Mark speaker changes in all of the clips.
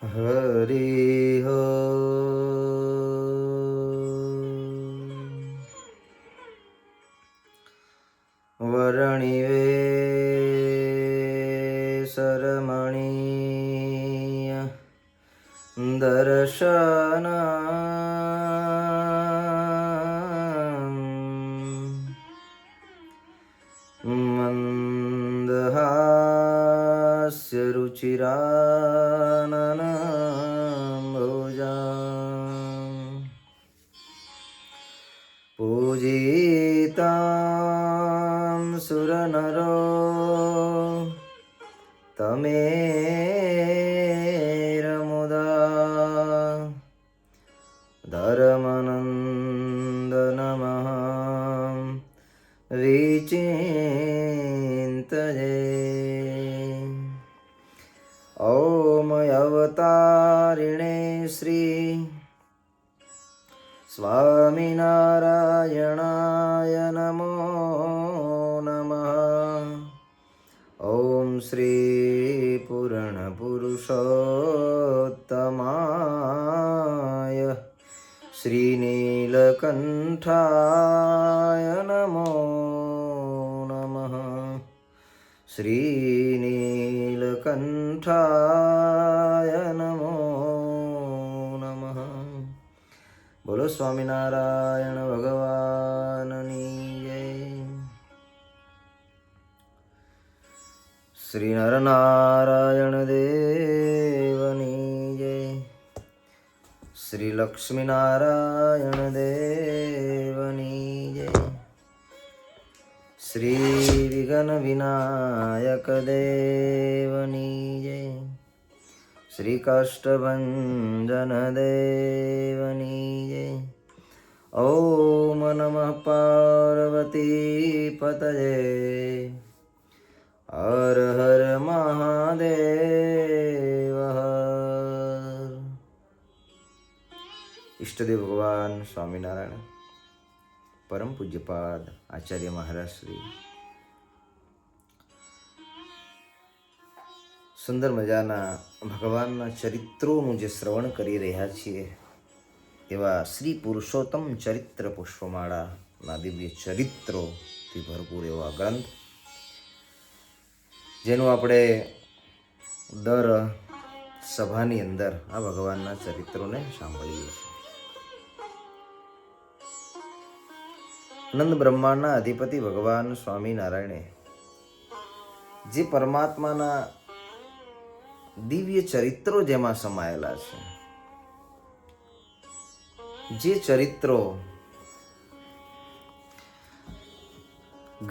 Speaker 1: હરિ હો. વર્ણિવે સરમણીય દર્શન મંદહાસ્ય રુચિરાનન પૂજિતાં સુરનરો તમેરમુદા ધર્મનંદનમઃ વિચિંતયે. ॐ अवतारिणे श्री स्वामिनारायणाय नमो नमः. ॐ श्री पूर्णपुरुषोत्तमाय श्रीनीलकण्ठाय नमो नमः. श्रीनीलकण्ठाय नमो नमः. बोलो स्वामिनारायण भगवाननी जय. श्री नरनारायण देवनी जय. श्री लक्ष्मीनारायण देवनी जय. श्री विघ्न विनायक देवनी जय. श्री काष्ठभंजन देवनी जय. ओम नमः पार्वती पतये. हर हर महादेव. इष्टदेव भगवान स्वामीनारायण परम पूज्यपाद आचार्य महाराज श्री સુંદર મજાના ભગવાનના ચરિત્રોનું જે શ્રવણ કરી રહ્યા છીએ એવા શ્રી પુરુષોત્તમ ચરિત્ર પુષ્પમાળાના દિવ્ય ચરિત્રોથી ભરપૂર એવા ગ્રંથ, જેનું આપણે દર સભાની અંદર આ ભગવાનના ચરિત્રોને સાંભળીએ છીએ. આનંદ બ્રહ્માંડના અધિપતિ ભગવાન સ્વામિનારાયણે જે પરમાત્માના દિવ્ય ચરિત્રો જેમાં સમાયેલા છે, જે ચરિત્રો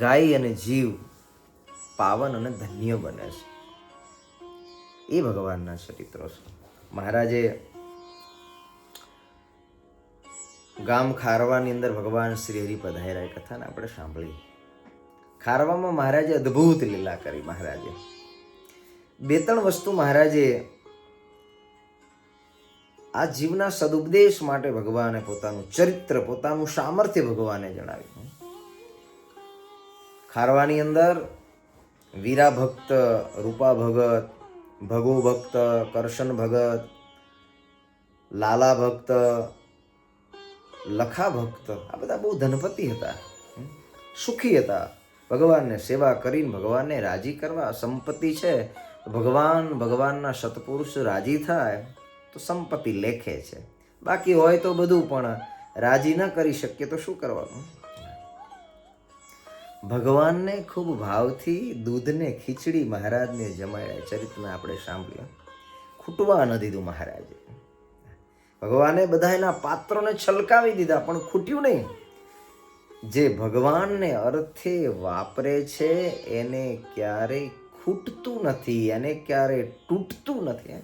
Speaker 1: ગાય અને જીવ પાવન અને ધન્ય બને છે, એ ભગવાનના ચરિત્રો છે. મહારાજે ગામ ખારવાની અંદર ભગવાન શ્રી હરિ પધાર્યા, એ કથાને આપણે સાંભળી. ખારવામાં મહારાજે અદ્ભુત લીલા કરી. મહારાજે બે ત્રણ વસ્તુ મહારાજે આ જીવના સદુપદેશ માટે ભગવાને પોતાનું ચરિત્ર, પોતાનું સામર્થ્ય ભગવાને જણાવ્યું. ખારવાની અંદર વીરા ભક્ત, રૂપા ભગત, ભગો ભક્ત, કરશન ભગત, લાલા ભક્ત, લખા ભક્ત, આ બધા બહુ ધનપતિ હતા, સુખી હતા. ભગવાનને સેવા કરીને ભગવાનને રાજી કરવા. સંપત્તિ છે ભગવાનના સત્પુરુષ રાજી થાય તો સંપત્તિ લેખે છે. બાકી હોય તો બધું પણ રાજી ન કરી શકીએ તો શું કરવાનું? ભગવાનને ખૂબ ભાવથી દૂધને ખીચડી મહારાજને જમાડ્યા. ચરિત્રમાં આપણે સાંભળ્યું. ખૂટવા ન દીધું મહારાજે. ભગવાને બધા એના પાત્રોને છલકાવી દીધા, પણ ખૂટ્યું નહીં. જે ભગવાનને અર્થે વાપરે છે એને ક્યારેય ખૂટતું નથી, એને ક્યારે તૂટતું નથી.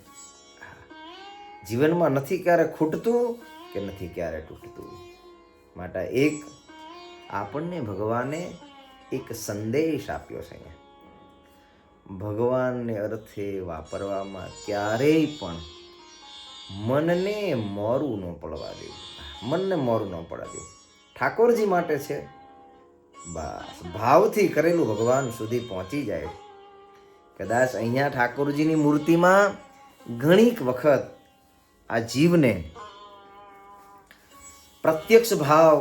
Speaker 1: જીવનમાં નથી ક્યારે ખૂટતું કે નથી ક્યારે તૂટતું. માટે એક આપણને ભગવાને એક સંદેશ આપ્યો છે. ભગવાનને અર્થે વાપરવામાં ક્યારેય પણ મનને મોરું ન પડવા દેવું. મનને મોરું ન પડવા દેવું. ઠાકોરજી માટે છે, બસ ભાવથી કરેલું ભગવાન સુધી પહોંચી જાય. કદાચ અહીંયા ઠાકોરજીની મૂર્તિમાં ઘણીક વખત આ જીવને પ્રત્યક્ષ ભાવ,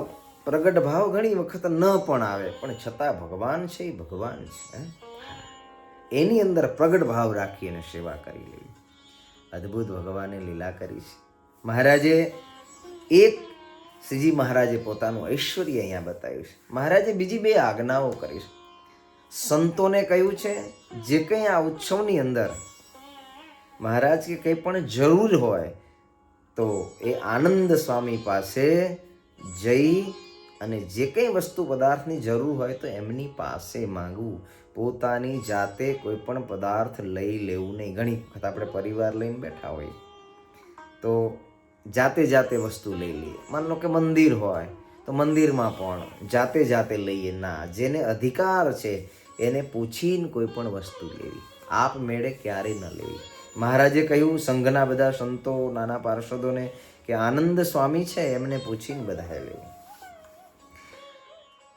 Speaker 1: પ્રગટ ભાવ ઘણી વખત ન પણ આવે, પણ છતાં ભગવાન છે એ ભગવાન છે, એની અંદર પ્રગટ ભાવ રાખી અને સેવા કરી લેવી. અદ્ભુત ભગવાને લીલા કરી છે. મહારાજે શ્રીજી મહારાજે પોતાનું ઐશ્વર્ય અહીંયા બતાવ્યું છે. મહારાજે બીજી 2 આજ્ઞાઓ કરી છે. સંતોને કહ્યું છે જે કંઈ આ ઉત્સવની અંદર મહારાજ કે કંઈ પણ જરૂર હોય તો એ આનંદ સ્વામી પાસે જઈ અને જે કંઈ વસ્તુ પદાર્થની જરૂર હોય તો એમની પાસે માંગવું. પોતાની જાતે કોઈ પણ પદાર્થ લઈ લેવું નહીં. ઘણી વખત આપણે પરિવાર લઈને બેઠા હોઈએ તો જાતે વસ્તુ લઈ લઈએ. માન લો કે મંદિર હોય તો મંદિરમાં પણ જાતે લઈએ ના. જેને અધિકાર છે એને પૂછીને કોઈ પણ વસ્તુ લેવી, આપ મેળે ક્યારેય ન લેવી. મહારાજે કહ્યું સંઘના બધા સંતો, નાના પાર્ષદોને કે આનંદ સ્વામી છે એમને પૂછીને બધાએ લેવું.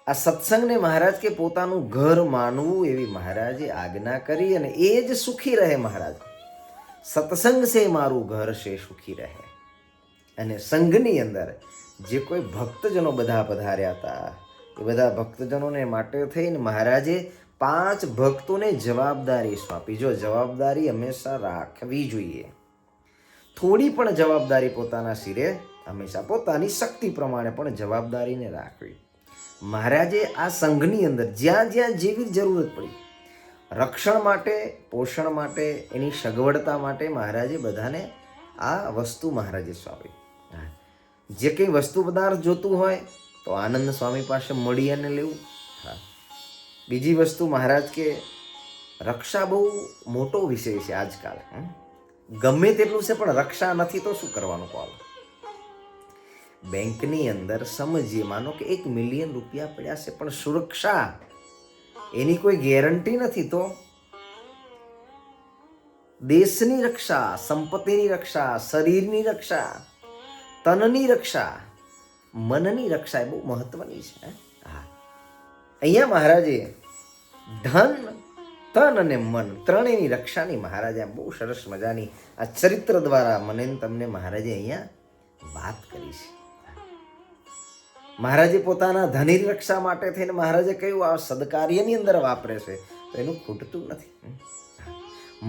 Speaker 1: આ સત્સંગને મહારાજ કે પોતાનું ઘર માનવું એવી મહારાજે આજ્ઞા કરી, અને એ જ સુખી રહે. મહારાજ સત્સંગ છે મારું ઘર છે સુખી રહે. અને સંઘની અંદર જે કોઈ ભક્તજનો બધા પધાર્યા હતા એ બધા ભક્તજનોને માટે થઈને મહારાજે 5 ભક્તોને જવાબદારી સોંપી. જો જવાબદારી હંમેશા રાખવી જોઈએ. થોડી પણ જવાબદારી પોતાના શિરે હંમેશા પોતાની શક્તિ પ્રમાણે પણ જવાબદારીને રાખવી. મહારાજે આ સંઘની અંદર જ્યાં જ્યાં જેવી જરૂરત પડી, રક્ષણ માટે, પોષણ માટે, એની સગવડતા માટે મહારાજે બધાને આ વસ્તુ મહારાજે સોંપી. જે કંઈ વસ્તુ પદાર્થ જોતું હોય તો આનંદ સ્વામી પાસે મળી અને લેવું. બીજી વસ્તુ મહારાજ કે રક્ષા બહુ મોટો વિષય છે આજકાલ. ગમે તેટલું છે પણ રક્ષા નથી તો શું કરવાનું કહો? બેંકની અંદર સમજીએ, માનો કે 1 મિલિયન રૂપિયા પડ્યા છે પણ સુરક્ષા એની કોઈ ગેરંટી નથી, તો દેશની રક્ષા, સંપત્તિની રક્ષા, શરીરની રક્ષા, તનની રક્ષા, મનની રક્ષા એ બહુ મહત્વની છે. અહીંયા મહારાજે ધન, તન અને મન ત્રણેયની રક્ષાની મહારાજે બહુ સરસ મજાની આ ચરિત્ર દ્વારા મને તમને મહારાજે અહીંયા વાત કરી છે. મહારાજે પોતાના ધનની રક્ષા માટે થઈને મહારાજે કહ્યું આ સદકાર્યની અંદર વાપરે છે તો એનું ખૂટતું નથી.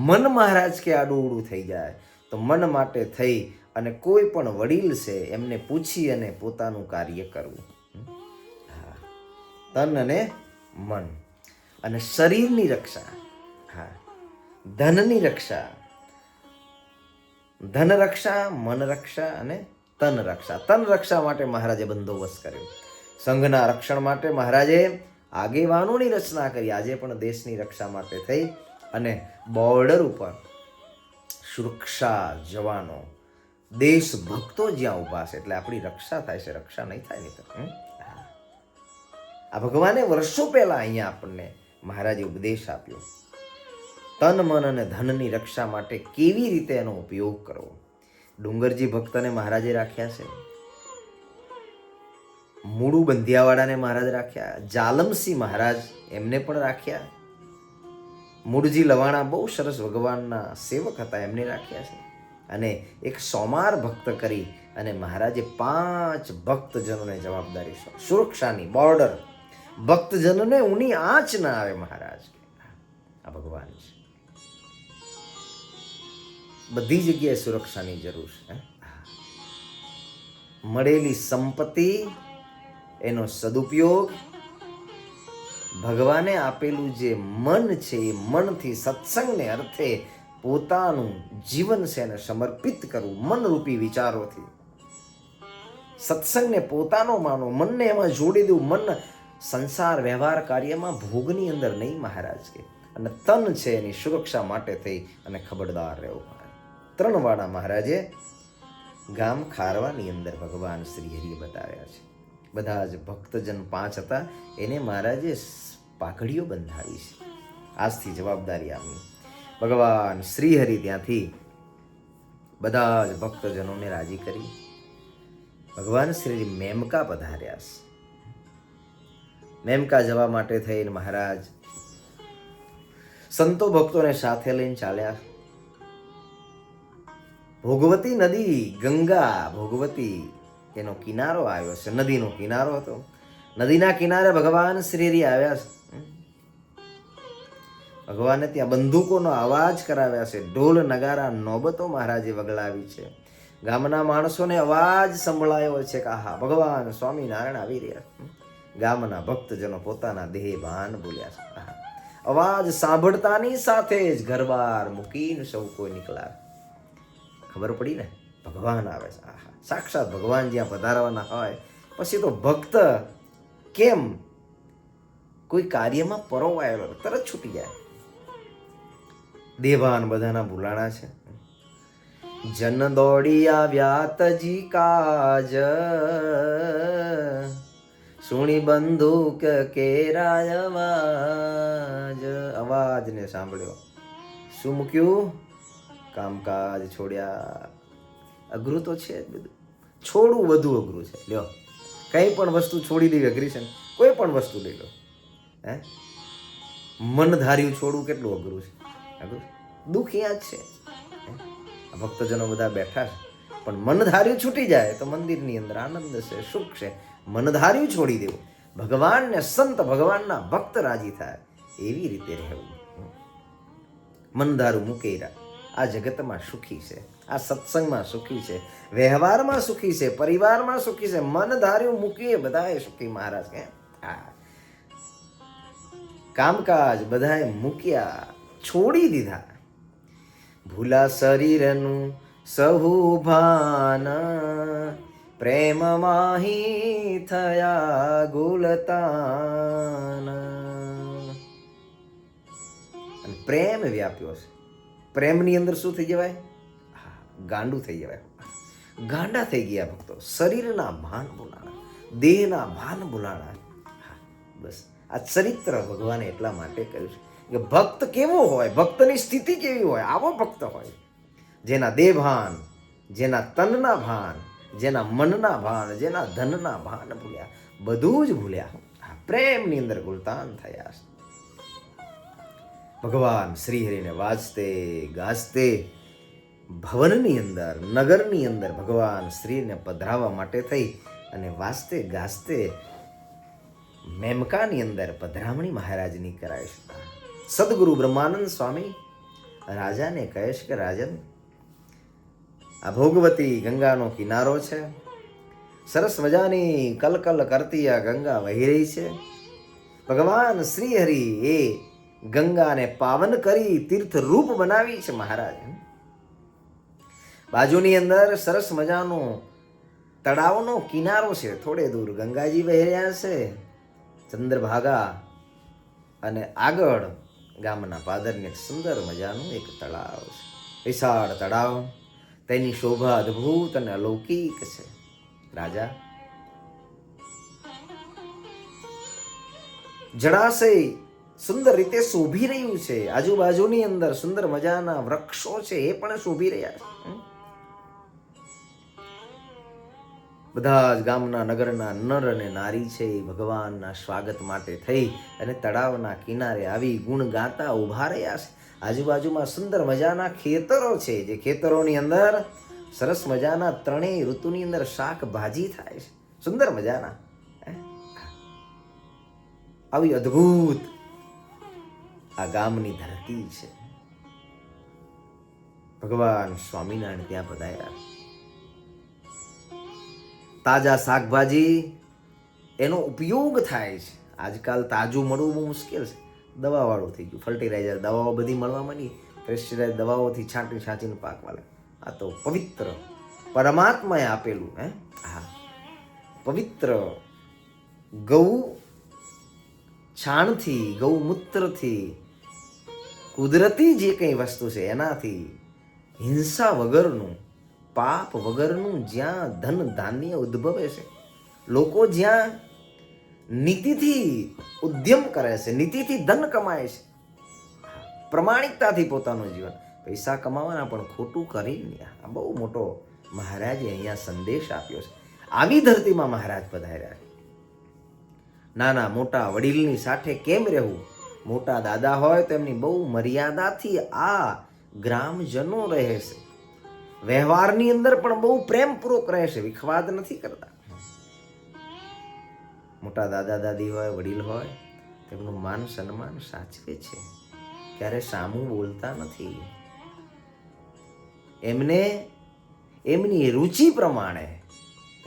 Speaker 1: મન મહારાજ કે આડું થઈ જાય તો મન માટે થઈ અને કોઈ પણ વડીલ છે એમને પૂછી અને પોતાનું કાર્ય કરવું. તન અને મન અને શરીરની રક્ષા, ધનની રક્ષા, ધન રક્ષા, મન રક્ષા અને તન રક્ષા. તન રક્ષા માટે મહારાજે બંદોબસ્ત કર્યો. સંઘના રક્ષણ માટે મહારાજે આગેવાનોની રચના કરી. આજે પણ દેશની રક્ષા માટે થઈ અને બોર્ડર ઉપર સુરક્ષા જવાનો, દેશભક્તો જ્યાં ઊભા છે એટલે આપણી રક્ષા થાય છે, રક્ષા નહીં થાય નહીં તો. આ ભગવાને વર્ષો પહેલા અહીંયા આપણને મહારાજે ઉપદેશ આપ્યો. તન, મન અને ધનની રક્ષા માટે કેવી રીતે એનો ઉપયોગ કરવો. ડુંગરજી ભક્તને મહારાજે રાખ્યા છે, મૂળું બંધિયાવાળાને મહારાજ રાખ્યા, જાલમસિંહ મહારાજ એમને પણ રાખ્યા, મૂળજી લવાણા બહુ સરસ ભગવાનના સેવક હતા એમને રાખ્યા છે, અને એક સોમાર ભક્ત કરી અને મહારાજે 5 ભક્તજનોને જવાબદારી સુરક્ષાની, બોર્ડર, ભક્તજનોને ઊની આંચ ના આવે. મહારાજ આ ભગવાન છે, બધી જગ્યાએ સુરક્ષાની જરૂર છે. મળેલી સંપત્તિ એનો સદુપયોગ, ભગવાને આપેલું જે મન છે એ મનથી સત્સંગને અર્થે પોતાનું જીવન છે એને સમર્પિત કરવું. મનરૂપી વિચારોથી સત્સંગને પોતાનો માનો, મનને એમાં જોડી દેવું. મન સંસાર વ્યવહાર કાર્યમાં ભોગની અંદર નહીં મહારાજ કે. અને તન છે એની સુરક્ષા માટે થઈ અને ખબરદાર રહેવું. 3 વાળા મહારાજે ગામ ખારવાની અંદર ભગવાન શ્રી હરિએ બતાવ્યા છે. બધા જ ભક્તજન 5 હતા એને મહારાજે પાઘડીઓ બંધાવી છે. આજથી જવાબદારી આપની. ભગવાન શ્રી હરિ ત્યાંથી બધા જ ભક્તજનોને રાજી કરી ભગવાન શ્રી મેમકા પધાર્યા છે. મેમકા જવા માટે થઈને મહારાજ સંતો ભક્તોને સાથે લઈને ચાલ્યા. ભોગવતી નદી, ગંગા ભોગવતી એનો કિનારો આવ્યો છે, નદીનો કિનારો હતો. નદીના કિનારે ભગવાન શ્રી આવ્યા છે. ભગવાને ત્યાં બંદૂકોનો અવાજ કરાવ્યા છે, ઢોલ નગારા નોબતો મહારાજે વગડાવી છે. ગામના માણસોને અવાજ સંભળાયો છે કે આહા ભગવાન સ્વામિનારાયણ આવી રહ્યા. ગામના ભક્તજનો પોતાના દેહ ભાન ભૂલ્યા છે. અવાજ સાંભળતાની સાથે જ ઘરબાર મૂકીને સૌ કોઈ નીકળ્યા. ખબર પડી ને ભગવાન આવે છે. આહા સાક્ષાત ભગવાન જ્યાં પધારવાના હોય પછી તો ભક્ત કેમ કોઈ કાર્યમાં પરોવાયેલો તરત છૂટી જાય. દેવાન બધાના ભૂલાણા છે. જન દોડી આવ્યા તજી કાજ, સુણી બંદૂક કેરાય અવાજ. અવાજને સાંભળ્યો, શું મૂક્યું? કામકાજ છોડ્યા. અઘરું તો છે જ બધું, છોડવું વધુ અઘરું છે. લ્યો કઈ પણ વસ્તુ છોડી દેવી અઘરી છે ને. કોઈ પણ વસ્તુ લઈ લો, હે મન ધાર્યું છોડવું કેટલું અઘરું છે. અઘરું દુઃખ અહીંયા જ છે. ભક્તજનો બધા બેઠા છે, પણ મન ધાર્યું છૂટી જાય તો મંદિરની અંદર આનંદ છે, સુખ છે. મન ધાર્યું છોડી દેવું, ભગવાનને સંત ભગવાનના ભક્ત રાજી થાય એવી રીતે રહેવું. મન ધારું મૂકેરા આ જગતમાં સુખી છે, આ સત્સંગમાં સુખી છે, વ્યવહારમાં સુખી છે, પરિવારમાં સુખી છે. મન ધાર્યું મૂકીએ બધાએ સુખી. મહારાજ કે કામકાજ બધાએ મૂક્યા, છોડી દીધા. ભૂલા શરીરનું સહુ ભાન, પ્રેમ માહી થયા ગુલતાન. અને પ્રેમ વ્યાપ્યો છે. પ્રેમની અંદર શું થઈ જવાય? ગાંડું થઈ જવાય. ગાંડા થઈ ગયા ભક્તો. શરીરના ભાન બોલાણા, દેહના ભાન બોલાણા. બસ આ ચરિત્ર ભગવાને એટલા માટે કહ્યું છે કે ભક્ત કેવો હોય, ભક્તની સ્થિતિ કેવી હોય. આવો ભક્ત હોય જેના દેહ ભાન, જેના તનના ભાન, જેના મનના ભાન, જેના ધનના ભાન ભૂલ્યા, બધું જ ભૂલ્યા. પ્રેમની અંદર ગુલતાન થયા. ભગવાન શ્રી હરિને વાજતે ગાજતે ભવનની અંદર, નગરની અંદર ભગવાન શ્રીને પધરાવવા માટે થઈ અને વાજતે ગાજતે મેમકાની અંદર પધરામણી મહારાજની કરાય છે. સદગુરુ બ્રહ્માનંદ સ્વામી રાજાને કહે છે કે રાજન, આ ભોગવતી ગંગાનો કિનારો છે. સરસ મજાની કલકલ કરતી આ ગંગા વહી રહી છે. ભગવાન શ્રી હરિ એ ગંગાને પાવન કરી તીર્થ રૂપ બનાવી છે. મહારાજ બાજુની અંદર સરસ મજાનો તળાવનો કિનારો છે. થોડે દૂર ગંગાજી વહી રહ્યા છે, ચંદ્રભાગા, અને આગળ ગામના પાદરને સુંદર મજાનું એક તળાવ છે. વિશાળ તળાવ, તેની શોભા અદ્ભુત અને અલૌકિક છે. રાજા જળાશય સુંદર રીતે શોભી રહ્યું છે. આજુબાજુની અંદર સુંદર મજાના વૃક્ષો છે, એ પણ શોભી રહ્યા છે. બધા જ ગામના નગરના નર અને નારી છે એ ભગવાનના સ્વાગત માટે થઈ અને તળાવના કિનારે આવી ગુણ ગાતા ઊભા રહ્યા છે. આજુબાજુમાં સુંદર મજાના ખેતરો છે, જે ખેતરોની અંદર સરસ મજાના ત્રણેય ઋતુની અંદર શાકભાજી થાય છે, સુંદર મજાના. આવી અદ્ભુત આ ગામની ધરતી છે. ભગવાન સ્વામિનારાયણ ત્યાં પધાર્યા. તાજા શાકભાજી એનો ઉપયોગ થાય છે. આજકાલ તાજું મળવું બહુ મુશ્કેલ છે, દવાવાળું થઈ ગયું. ફર્ટિલાઇઝર દવાઓ બધી મળવા માંડી, પેસ્ટિસાઇડ દવાઓથી છાંટીને પાકવા લાગે. આ તો પવિત્ર પરમાત્માએ આપેલું, હા પવિત્ર ગૌ છાણથી, ગૌમૂત્રથી, કુદરતી જે કંઈ વસ્તુ છે એનાથી હિંસા વગરનું, પાપ વગરનું જ્યાં ધન ધાન્ય ઉદ્ભવે છે, લોકો જ્યાં નીતિથી ઉદ્યમ કરે છે, નીતિથી ધન કમાય છે, પ્રમાણિકતાથી પોતાનું જીવન, પૈસા કમાવાના પણ ખોટું કરીને, આ બહુ મોટો મહારાજે અહીંયા સંદેશ આપ્યો છે. આવી ધરતીમાં મહારાજ પધાર્યા છે. નાના મોટા વડીલની સાથે કેમ રહેવું? મોટા દાદા હોય તો એમની બહુ મર્યાદાથી આ ગ્રામજનો રહે છે. વ્યવહારની અંદર પણ બહુ પ્રેમપૂર્વક રહે છે, વિખવાદ નથી કરતા. મોટા દાદા દાદી હોય, વડીલ હોય, તેમનું માન સન્માન સાચવે છે, ક્યારે સામું બોલતા નથી. એમને એમની રુચિ પ્રમાણે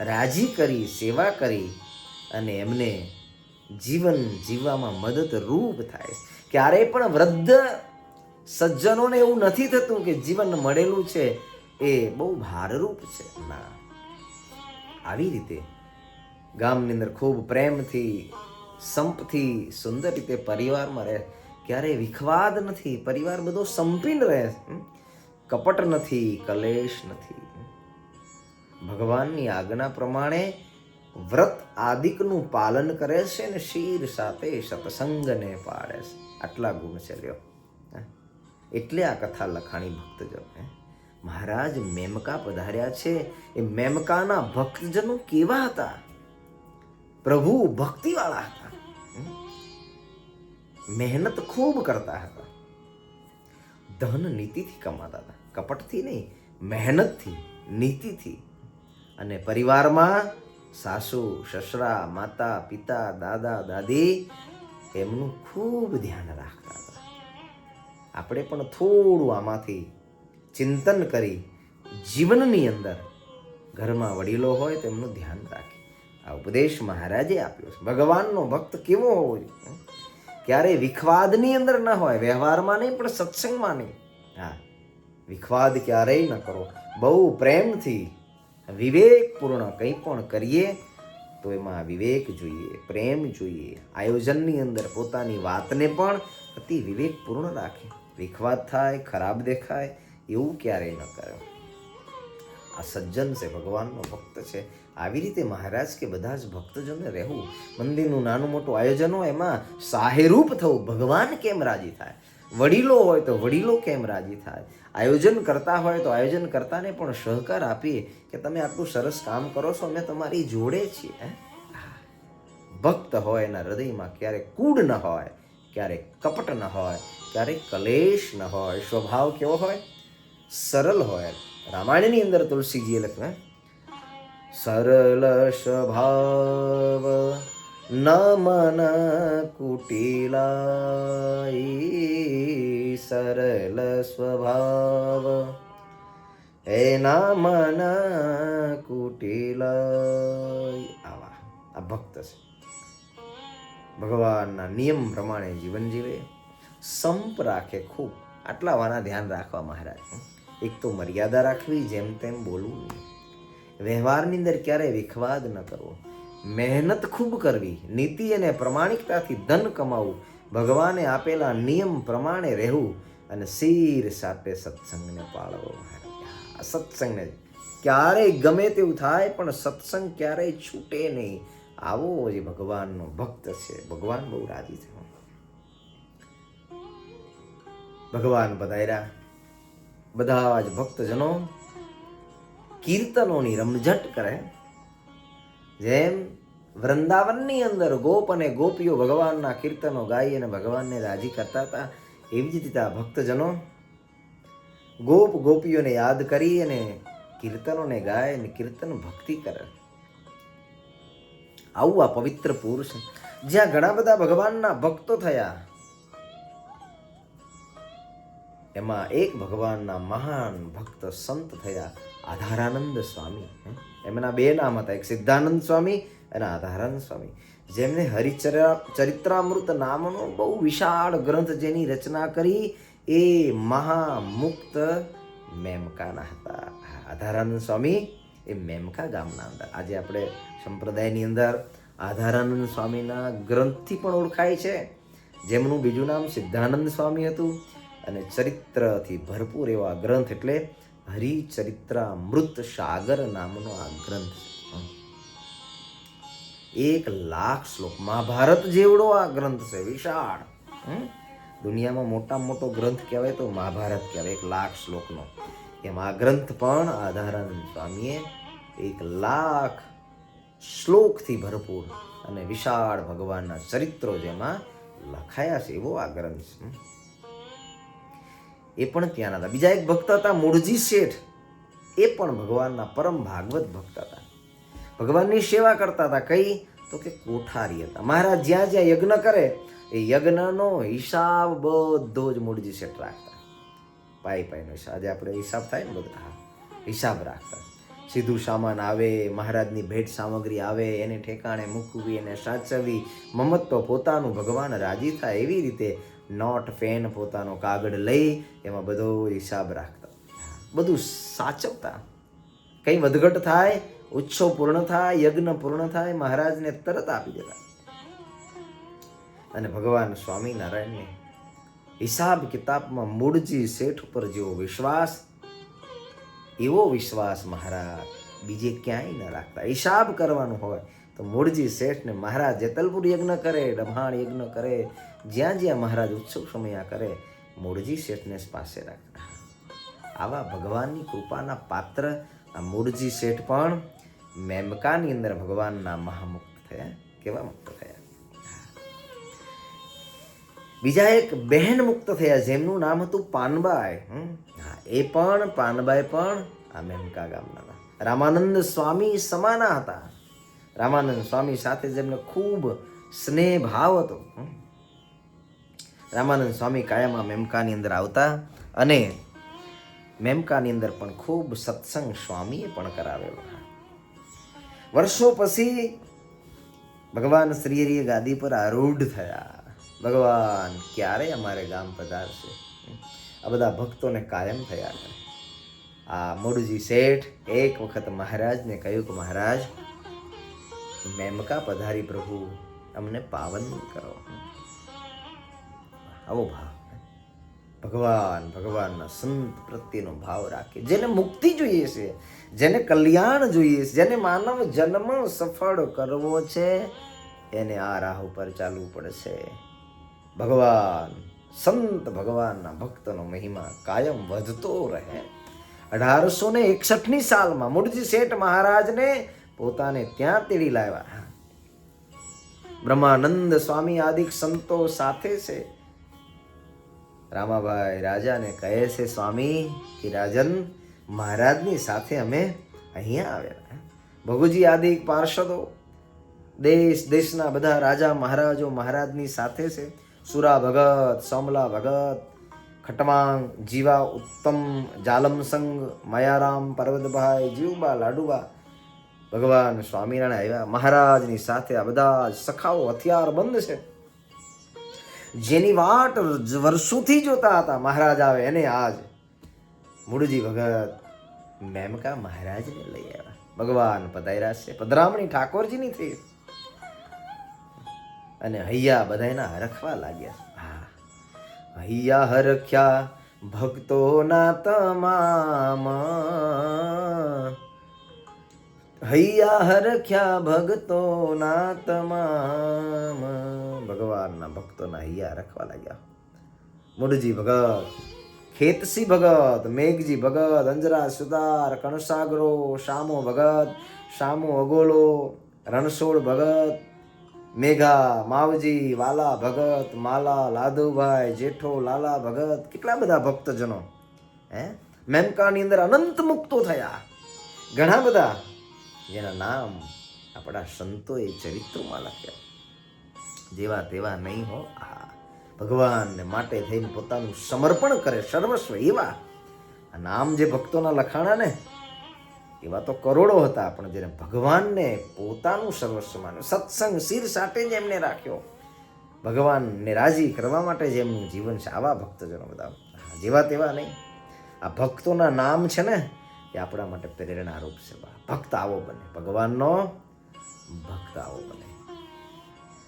Speaker 1: રાજી કરી, સેવા કરી અને એમને જીવન જીવવામાં મદદરૂપ થાય. ક્યારેય પણ વૃદ્ધ સજ્જનોને એવું નથી થતું કે જીવન મળેલું છે એ બહુ ભારરૂપ છે. ના, આવી રીતે ગામની અંદર ખૂબ પ્રેમથી, સંપથી, સુંદર રીતે પરિવારમાં રહે. ક્યારેય વિખવાદ નથી, પરિવાર બધો સંપીને રહે. કપટ નથી, કલેશ નથી. ભગવાનની આજ્ઞા પ્રમાણે વ્રત આદિકનું પાલન કરે છે ને શીર સાથે સત્સંગને પાડે છે. આટલા ગુણ છે. લ્યો, એટલે આ કથા લખાણી ભક્તજનો. મહારાજ મેમકા પધાર્યા છે. એ મેમકાના ભક્તજનો કેવા હતા? પ્રભુ ભક્તિવાળા હતા, મહેનત ખૂબ કરતા હતા, ધન નીતિથી કમાતા હતા, કપટથી નહીં, મહેનતથી, નીતિથી. અને પરિવારમાં સાસુ, સસરા, માતા, પિતા, દાદા, દાદી એમનું ખૂબ ધ્યાન રાખતા હતા. આપણે પણ થોડું આમાંથી ચિંતન કરી જીવનની અંદર ઘરમાં વડીલો હોય તેમનું ધ્યાન રાખીએ. આ ઉપદેશ મહારાજે આપ્યો છે. ભગવાનનો ભક્ત કેવો હોવો જોઈએ? ક્યારેય વિખવાદની અંદર ન હોય, વ્યવહારમાં નહીં પણ સત્સંગમાં નહીં. હા, વિખવાદ ક્યારેય ન કરો. બહુ પ્રેમથી વિવેકપૂર્ણ કંઈ પણ કરીએ તો એમાં વિવેક જોઈએ, પ્રેમ જોઈએ. આયોજનની અંદર પોતાની વાતને પણ અતિ વિવેકપૂર્ણ રાખે. વિખવાદ થાય, ખરાબ દેખાય એવું ક્યારેય ન કરે. આ સજ્જન છે, ભગવાનનો ભક્ત છે. આવી રીતે મહારાજ કે બધા જ ભક્તજનોને રહેવું. મંદિરનું નાનું મોટું આયોજન હોય એમાં સાહેરૂપ થવું. ભગવાન કેમ રાજી થાય? વડીલો હોય તો વડીલો કેમ રાજી થાય? આયોજન કરતા હોય તો આયોજન કરતાને પણ સહકાર આપીએ કે તમે આટલું સરસ કામ કરો છો, અમે તમારી જોડે છીએ. ભક્ત હોય એના હૃદયમાં ક્યારેક કૂડ ન હોય, ક્યારેક કપટ ન હોય, ક્યારેક કલેશ ન હોય. સ્વભાવ કેવો હોય? સરળ હોય. રામાયણની અંદર તુલસીજીએ લખ્યું, સરળ સ્વભાવ ન મન કુટિલાઈ. સરળ સ્વભાવ એના મન કુટિલાઈ. આવા આ ભક્ત છે. ભગવાનના નિયમ પ્રમાણે જીવન જીવે, સંપ રાખે ખૂબ. આટલા વાના ધ્યાન રાખવા મહારાજ. એક તો મર્યાદા રાખવી, જેમ તેમ બોલવું નહીં. વ્યવહારની અંદર ક્યારેય વિખવાદ ન કરવો. મહેનત ખૂબ કરવી, નીતિ અને પ્રમાણિકતાથી ધન કમાવું, ભગવાને આપેલા નિયમ પ્રમાણે રહેવું અને શીર સાથે સત્સંગને પાળવો. આ સત્સંગને ક્યારેય ગમે તેવું થાય પણ સત્સંગ ક્યારેય છૂટે નહીં. આવો જે ભગવાનનો ભક્ત છે, ભગવાન બહુ રાજી છે. ભગવાન પધાર્યા. બધા જ ભક્તજનો કીર્તનોની રમઝટ કરે. જેમ વૃંદાવનની અંદર ગોપ અને ગોપીઓ ભગવાનના કીર્તનો ગાઈ અને ભગવાનને રાજી કરતા હતા, એવી જ રીતે આ ભક્તજનો ગોપ ગોપીઓને યાદ કરી અને કીર્તનોને ગાય અને કીર્તન ભક્તિ કરે. આવું આ પવિત્ર પુરુષ જ્યાં ઘણા બધા ભગવાનના ભક્તો થયા, એમાં એક ભગવાનના મહાન ભક્ત સંત થયા આધારાનંદ સ્વામી. એમના બે નામ હતા, એક સિદ્ધાનંદ સ્વામી અને આધારાનંદ સ્વામી, જેમને હરિચરિત્રામૃત નામનો બહુ વિશાળ ગ્રંથ જેની રચના કરી એ મહામુક્ત મેમકાના હતા. આધારાનંદ સ્વામી એ મેમકા ગામના અંદર. આજે આપણે સંપ્રદાયની અંદર આધારાનંદ સ્વામીના ગ્રંથથી પણ ઓળખાય છે, જેમનું બીજું નામ સિદ્ધાનંદ સ્વામી હતું. અને ચરિત્રથી ભરપૂર એવા ગ્રંથ એટલે હરિચરિત્રામૃત સાગર નામનો આ ગ્રંથ. 1,00,000 શ્લોક, મહાભારત જેવડો આ ગ્રંથ છે, વિશાળ. દુનિયામાં મોટામાં મોટો ગ્રંથ કહેવાય તો મહાભારત કહેવાય, 1,00,000 શ્લોકનો. એમ આ ગ્રંથ પણ આધારાનંદ સ્વામીએ 1,00,000 શ્લોકથી ભરપૂર અને વિશાળ ભગવાનના ચરિત્રો જેમાં લખાયા છે એવો આ ગ્રંથ છે. એ પણ ત્યાંના હતા. બીજા એક ભક્ત હતા મૂળજી શેઠ. એ પણ ભગવાનના પરમ ભાગવત ભક્ત હતા. ભગવાનની સેવા કરતા હતા. કઈ તો કે કોઠારી હતા. મહારાજ જ્યાં જ્યાં યજ્ઞ કરે એ યજ્ઞનો હિસાબ બધો જ મૂળજી શેઠ રાખતા. પાઈનો હિસાબ. આજે આપણે હિસાબ થાય ને બધા, હિસાબ રાખતા. સીધું સામાન આવે, મહારાજની ભેટ સામગ્રી આવે, એને ઠેકાણે મૂકવી, એને સાચવવી, મમત્વ પોતાનું, ભગવાન રાજી થાય એવી રીતે નોટ પેન પોતાનો કાગળ લઈ એમાં બધો હિસાબ રાખતા, બધું સાચવતા. કંઈ વધઘટ થાય, ઉત્સવ પૂર્ણ થાય, યજ્ઞ પૂર્ણ થાય, મહારાજને તરત આપી દેતા. અને ભગવાન સ્વામિનારાયણને હિસાબ કિતાબમાં મૂળજી શેઠ ઉપર જેવો વિશ્વાસ, એવો વિશ્વાસ મહારાજ બીજે ક્યાંય ન રાખતા. હિસાબ કરવાનું હોય તો મૂળજી શેઠને મહારાજ જેતલપુર યજ્ઞ કરે, ડભાણ યજ્ઞ કરે, જ્યાં જ્યાં મહારાજ ઉત્સવ સમયા કરે, મૂળજી શેઠને પાસે રાખતા. આવા ભગવાનની કૃપાના પાત્ર આ મૂળજી શેઠ પણ મેમકાની અંદર ભગવાનના મહામુક્ત થયા. કેવા મુક્ત થયા? બીજા એક બહેન મુક્ત થયા જેમનું નામ હતું પાનબાઈ. એ પણ પાનબાઈ પણ આ મેમકા ગામના હતા. રામાનંદ સ્વામી સમાના હતા. રામાનંદ સ્વામી સાથે જેમને ખૂબ સ્નેહ ભાવ હતો. રામાનંદ સ્વામી કાયમ આ મેમકાની અંદર આવતા અને મેમકાની અંદર પણ ખૂબ સત્સંગ સ્વામીએ પણ કરાવેલો. વર્ષો પછી ભગવાન શ્રીહરિએ ગાદી પર આરૂઢ થયા. ભગવાન ક્યારે અમારે ગામ પધારશે? આ બધા ભક્તોને કાયમ થયા કરે. આ મૂળજી શેઠ એક વખત મહારાજને કહ્યું કે મહારાજ, મેમકા પધારી પ્રભુ, અમને પાવન કરો. આવો ભાવ ભગવાનના સંત પ્રત્યેનો ભાવ રાખે. જેને મુક્તિ જોઈએ છે, જેને કલ્યાણ જોઈએ છે, જેને માનવ જન્મ સફળ કરવો છે, એને આ રાહ ઉપર ચાલવું પડશે. ભગવાન સંત ભગવાનના ભક્તનો મહિમા કાયમ વધતો રહે. 1861ની સાલમાં મૂળજી શેઠ મહારાજને પોતાને ત્યાં તેડી લાવ્યા. બ્રહ્માનંદ સ્વામી આદિક સંતો સાથે છે. રામાભાઈ રાજાને કહે છે, સ્વામી કે રાજન, મહારાજની સાથે અમે અહીંયા આવેલા. ભગુજી આદિક પાર્ષદો, દેશના બધા રાજા મહારાજો મહારાજની સાથે છે. સુરા ભગત, સોમલા ભગત, ખટમાંગ, જીવા ઉત્તમ, જાલમસંગ, માયારામ, પર્વતભાઈ, જીવબા, લાડુબા, ભગવાન સ્વામિનારાયણ આવ્યા. મહારાજની સાથે આ બધા સખાઓ હથિયાર બંધ છે. જેની વાટ વર્ષોથી જોતા હતા મહારાજ આવે એને આજ મૂળજી ભગત મેમકા મહારાજને લઈ આવ્યા. ભગવાન પધાર્યા છે. પધરામણી ઠાકોરજીની થઈ અને હૈયા બધાના હરખવા લાગ્યા. હૈયા હરખ્યા ભક્તોના તમામ, હૈયા હરખ્યા ભક્તોના તમામ. ભગવાનના ભક્તોના હૈયા રખવા લાગ્યા. મૂળજી ભગત, ખેતસી ભગત, મેઘજી ભગત, અંજરા સુતાર, કણસાગરો, શામો ભગત, શામો અગોલો, રણછોડ ભગત, મેઘા, માવજી, વાલા ભગત, માલા, લાદુભાઈ, જેઠો, લાલા ભગત, કેટલા બધા ભક્તજનો મેમકાની અંદર અનંત મુક્તો થયા. ઘણા બધા જેના નામ આપણા સંતોએ ચરિત્રોમાં લખ્યા. જેવા તેવા નહીં હો. ભગવાનને માટે થઈને પોતાનું સમર્પણ કરે, સર્વસ્વ. એવા આ નામ જે ભક્તોના લખાણા ને એવા તો કરોડો હતા, પણ જેને ભગવાનને પોતાનું સર્વસ્વ માન્યું, સત્સંગ શિર સાથે જ એમને રાખ્યો, ભગવાનને રાજી કરવા માટે જે એમનું જીવન છે, આવા ભક્તજનો બધા. જેવા તેવા નહીં. આ ભક્તોના નામ છે ને એ આપણા માટે પ્રેરણારૂપ છે. ભક્ત આવો બને, ભગવાનનો ભક્ત આવો બને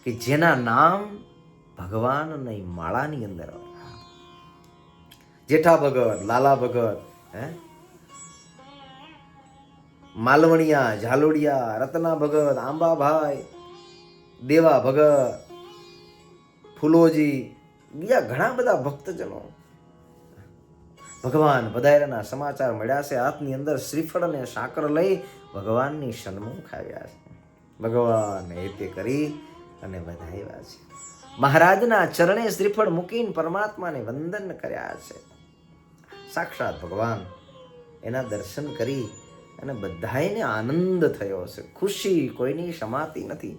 Speaker 1: કે જેના નામ ભગવાનની માળાની અંદર આવે. જેઠા ભગત, લાલા ભગત, માલવણિયા, ઝાલોડિયા, રત્ના ભગત, આંબાભાઈ, દેવા ભગત, ફૂલોજી, બીજા ઘણા બધા ભક્તજનો ભગવાન પધાર્યાના સમાચાર મળ્યા છે. હાથની અંદર શ્રીફળ અને સાકર લઈ ભગવાનની સન્મુખ આવ્યા છે. ભગવાન હેતે કરી અને વધાવ્યા છે. મહારાજના ચરણે શ્રીફળ મૂકીને પરમાત્માને વંદન કર્યા છે. સાક્ષાત ભગવાન એના દર્શન કરી અને બધાયને આનંદ થયો હશે, ખુશી કોઈની સમાતી નથી.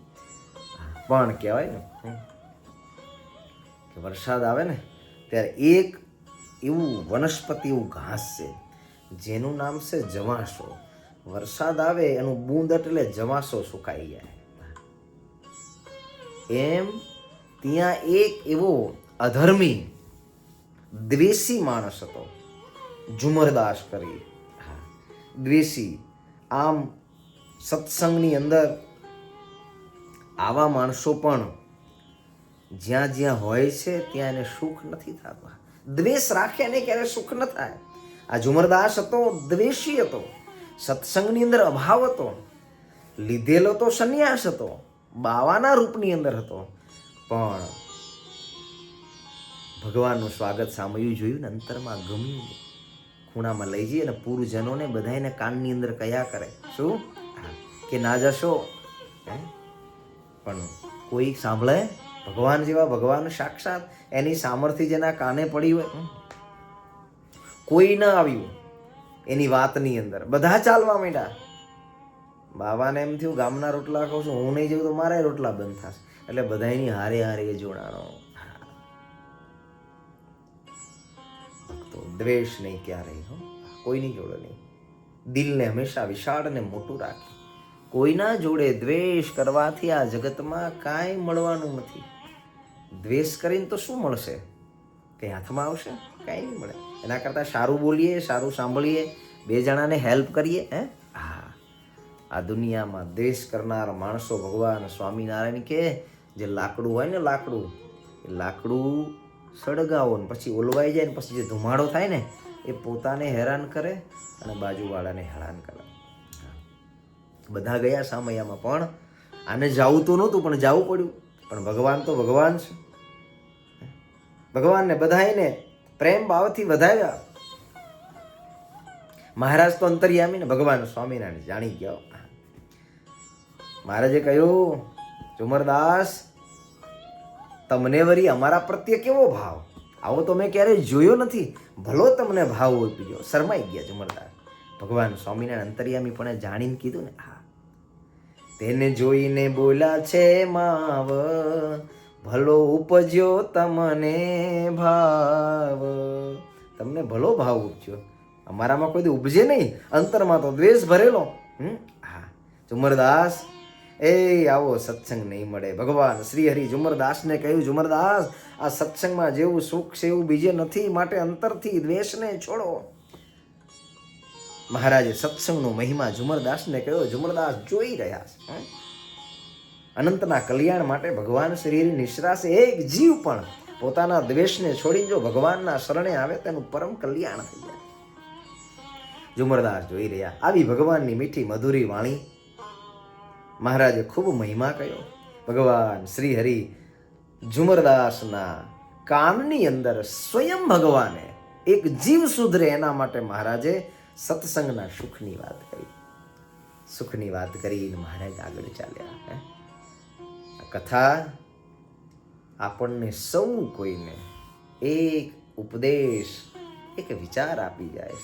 Speaker 1: પણ કહેવાય ને કે વરસાદ આવે ને ત્યારે એક એવું વનસ્પતિ, એવું ઘાસ છે જેનું નામ છે જવાસો. વરસાદ આવે એનું બૂંદ એટલે જવાસો સુકાઈ જાય. એમ ત્યાં એક એવો અધર્મી દ્વેષી માણસ હતો, ઝુમરદાસ કરી. દ્વેષી. આમ સત્સંગની અંદર આવા માણસો પણ જ્યાં જ્યાં હોય છે ત્યાં એને સુખ નથી થતું. દ્વેષ રાખે ને ક્યારે સુખ ન થાય. આ ઝુમરદાસ હતો, દ્વેષી હતો, સત્સંગની અંદર અભાવ હતો, લીધેલો તો સંન્યાસ હતો, બાવાના રૂપની અંદર હતો, પણ ભગવાનનું સ્વાગત સાંભળ્યું, જોયું ને અંતરમાં ગમ્યું, ખૂણામાં લઈ જઈએ અને પૂર્વજનોને બધાને કાનની અંદર કયા કરે શું કે ના જશો, પણ કોઈ સાંભળે? ભગવાન જેવા ભગવાન સાક્ષાત, એની સામર્થ્ય જેના કાને પડી હોય, કોઈ ન આવ્યું એની વાતની અંદર. બધા ચાલવા માંડ્યા. બાબાને એમ થયું ગામના રોટલા ખાઉં છું, હું નહીં જઉં તો મારા રોટલા બંધ થશે, એટલે બધાની હારે હારે જોડાણો. ભક્તો દ્વેષ નહીં ક્યારેય, કોઈની જોડે નહીં. દિલને હંમેશા વિશાળ અને મોટું રાખી. કોઈના જોડે દ્વેષ કરવાથી આ જગતમાં કાંઈ મળવાનું નથી. દ્વેષ કરીને તો શું મળશે? કંઈ હાથમાં આવશે? કાંઈ નહીં મળે. એના કરતાં સારું બોલીએ, સારું સાંભળીએ, બે જણાને હેલ્પ કરીએ. આ દુનિયામાં દ્વેષ કરનાર માણસો, ભગવાન સ્વામિનારાયણ કે જે લાકડું હોય ને, લાકડું સળગાવો ને પછી ઓલવાઈ જાય ને પછી જે ધુમાડો થાય ને એ પોતાને હેરાન કરે અને બાજુવાળાને હેરાન કરે. બધા ગયા સામૈયામાં, પણ આને જવું તો નહોતું પણ જવું પડ્યું. પણ ભગવાન તો ભગવાન છે. ભગવાનને બધાને પ્રેમ ભાવથી વધાવ્યા. મહારાજ તો અંતર્યામી ને ભગવાન સ્વામિનારાયણ જાણી ગયા. મહારાજે કહ્યું, ઝુમરદાસ તમને વરી અમારા પ્રત્યે કેવો ભાવ? આવો તો મેં ક્યારેય જોયો નથી. ભલો તમને ભાવ આપી ગયો. શરમાઈ ગયા ઝુમરદાસ. ભગવાન સ્વામિનારાયણ અંતર્યામી પણ જાણીને કીધું ને, તેને જોઈને બોલ્યા છે માવ, ભલો ઉપજ્યો તમને ભાવ. તમને ભલો ભાવ ઉપજ્યો, અમારામાં કોઈ ઉપજે નહીં, અંતરમાં તો દ્વેષ ભરેલો. ઝુમરદાસ આવો સત્સંગ નહીં મળે. ભગવાન શ્રી હરિ ઝુમરદાસને કહ્યું, ઝુમરદાસ આ સત્સંગમાં જેવું સુખ છે એવું બીજે નથી, માટે અંતરથી દ્વેષને છોડો. મહારાજે સત્સંગનો મહિમા ઝુમરદાસને કહ્યો. ઝુમરદાસ જોઈ રહ્યા છે અનંતના કલ્યાણ માટે ભગવાન શ્રી હરિ નિશ્રાસે એક જીવ પણ પોતાના દ્વેષને છોડી જો ભગવાનના શરણે આવે તેનું પરમ કલ્યાણ થઈ જાય. ઝુમરદાસ જોઈ રહ્યા. આવી ભગવાનની મીઠી મધુરી વાણી મહારાજે ખૂબ મહિમા કહ્યો. ભગવાન શ્રી હરિ ઝુમરદાસના કાનની અંદર સ્વયં ભગવાને એક જીવ સુધરે એના માટે મહારાજે સત્સંગના સુખની વાત કરી. સુખની વાત કરીને મહારાજ આગળ ચાલ્યા. કથા આપણને સૌ કોઈને એક ઉપદેશ, એક વિચાર આપી જાય.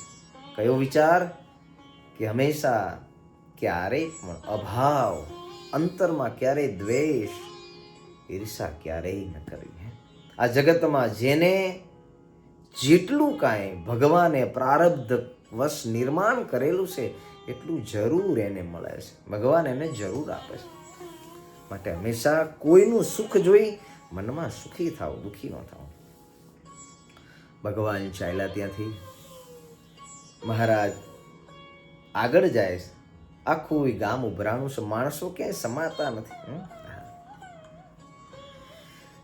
Speaker 1: કયો વિચાર? કે હંમેશા ક્યારેય પણ અભાવ, અંતરમાં ક્યારેય દ્વેષ, ઈર્ષા ક્યારેય ન કરવી. આ જગતમાં જેને જેટલું કાંઈ ભગવાને પ્રારબ્ધ વશ નિર્માણ કરેલું છે એટલું જરૂર એને મળે છે. ભગવાન એને જરૂર આપે છે. માટે હંમેશા કોઈનું સુખ જોઈ મનમાં સુખી થાવ, દુઃખી ન થાવ. ભગવાન ચાલ્યા ત્યાંથી. મહારાજ આગળ જાય છે. આખું ગામ ઉભરાણું છે, માણસો ક્યાંય સમાતા નથી.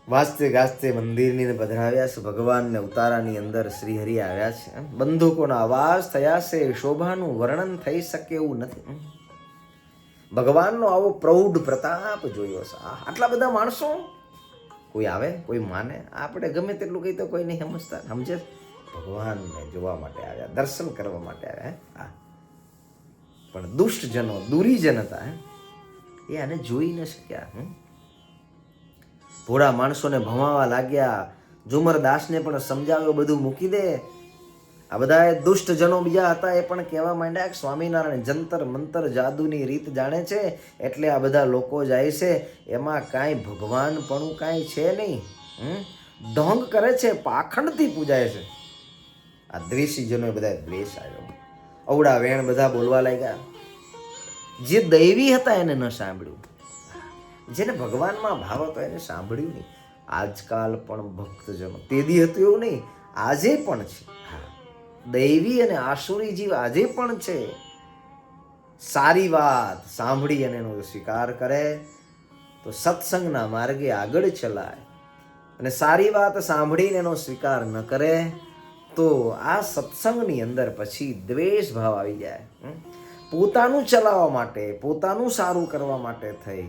Speaker 1: વાજતે ગાજતે મંદિરની પધરાવ્યા છે. ભગવાનને ઉતારાની અંદર શ્રી હરિ આવ્યા છે. બંદૂકોના અવાજ થયા છે. શોભાનું વર્ણન થઈ શકે એવું નથી. ભગવાનનો આવો પ્રૌઢ પ્રતાપ જોયો છે. આટલા બધા માણસો, કોઈ આવે, કોઈ માને. આપણે ગમે તેટલું કહી તો કોઈ નહીં સમજતા. સમજે? ભગવાનને જોવા માટે આવ્યા, દર્શન કરવા માટે આવ્યા. પણ દુષ્ટજનો, દુરીજન હતા, એ આને જોઈ ન શક્યા. ભોળા માણસોને ભમાવા લાગ્યા. ઝુમરદાસને પણ સમજાવ્યો, બધું મૂકી દે, આ બધા દુષ્ટ જનો બીજા હતા, એ પણ કહેવા માંડ્યા કે સ્વામિનારાયણ જંતર મંતર જાદુની રીત જાણે છે, એટલે આ બધા લોકો જાય છે, એમાં કાંઈ ભગવાનપણું કાંઈ છે નહીં, ઢોંગ કરે છે, પાખંડથી પૂજાય છે. આ દ્વેષી જનો બધા દ્વેષ આવ્યો, અવડા વેણ બધા બોલવા લાગ્યા. જે દૈવી હતા એને ન સાંભળ્યું, જેને ભગવાનમાં ભાવ હતો એને સાંભળ્યું નહીં. આજકાલ પણ ભક્તજનો, તેદી હતું એવું નહીં, આજે પણ છે. દૈવી અને આસુરી જીવ આજે પણ છે. સારી વાત સાંભળી અને એનો સ્વીકાર કરે તો સત્સંગના માર્ગે આગળ ચલાય, અને સારી વાત સાંભળીને એનો સ્વીકાર ન કરે તો આ સત્સંગની અંદર પછી દ્વેષ ભાવ આવી જાય. પોતાનું ચલાવવા માટે, પોતાનું સારું કરવા માટે થઈ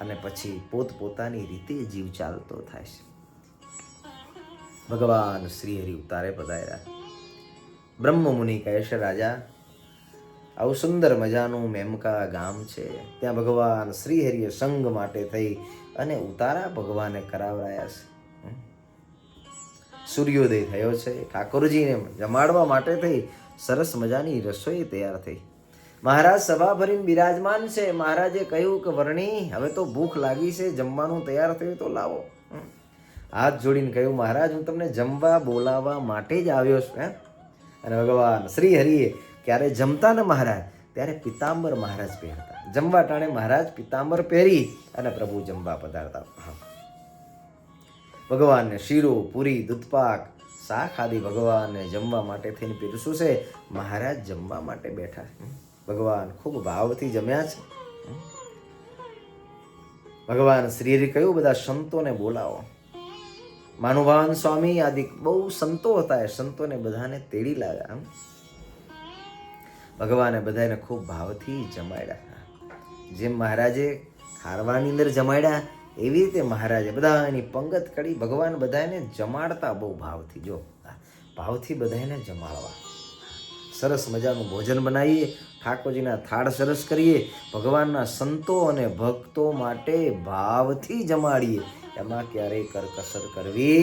Speaker 1: અને પછી પોતપોતાની રીતે જીવ ચાલતો થાય છે. ભગવાન શ્રી હરિ ઉતારે પધાર્યા. બ્રહ્મ મુનિ કહે છે, રાજા આવું સુંદર મજાનું મેમકા ગામ છે, ત્યાં ભગવાન શ્રી હરિએ સંગ માટે થઈ અને ઉતારા ભગવાને કરાવરાયા છે. સૂર્યોદય થયો છે, ઠાકોરજીને જમાડવા માટે થઈ સરસ મજાની રસોઈ તૈયાર થઈ. મહારાજ સભા ભરીને બિરાજમાન છે. મહારાજે કહ્યું કે વર્ણી, હવે તો ભૂખ લાગી છે, જમવાનું તૈયાર થયું તો લાવો. હાથ જોડીને કહ્યું, મહારાજ હું તમને જમવા બોલાવવા માટે જ આવ્યો છું. અને ભગવાન શ્રી હરિએ ક્યારે જમતા ને મહારાજ, ત્યારે પિતાંબર મહારાજ પહેરતા. જમવા ટાણે મહારાજ પિતાંબર પહેરી અને પ્રભુ જમવા પધારતા. ભગવાનને શીરો, પૂરી, દૂધપાક, શાક આદિ ભગવાનને જમવા માટે થઈને પીરસું છે. મહારાજ જમવા માટે બેઠા. ભગવાન ખૂબ ભાવથી જમ્યા છે. ભગવાન શ્રી હરિ કહ્યું, બધા સંતોને બોલાવો. માનુભાન સ્વામી આદિ બહુ સંતો હતા, એ સંતોને બધાને તેડી લાવ્યા. ભગવાને બધાને ખૂબ ભાવથી જમાડ્યા. જેમ મહારાજે ખારવાની અંદર જમાડ્યા એવી રીતે મહારાજે બધાની પંગત કરી. ભગવાન બધાને જમાડતા બહુ ભાવથી. જો ભાવથી બધાને જમાડવા. સરસ મજાનું ભોજન બનાવીએ, ઠાકોરજીના થાળ સરસ કરીએ, ભગવાનના સંતો અને ભક્તો માટે ભાવથી જમાડીએ. એમાં ક્યારેય કરકસર કરવી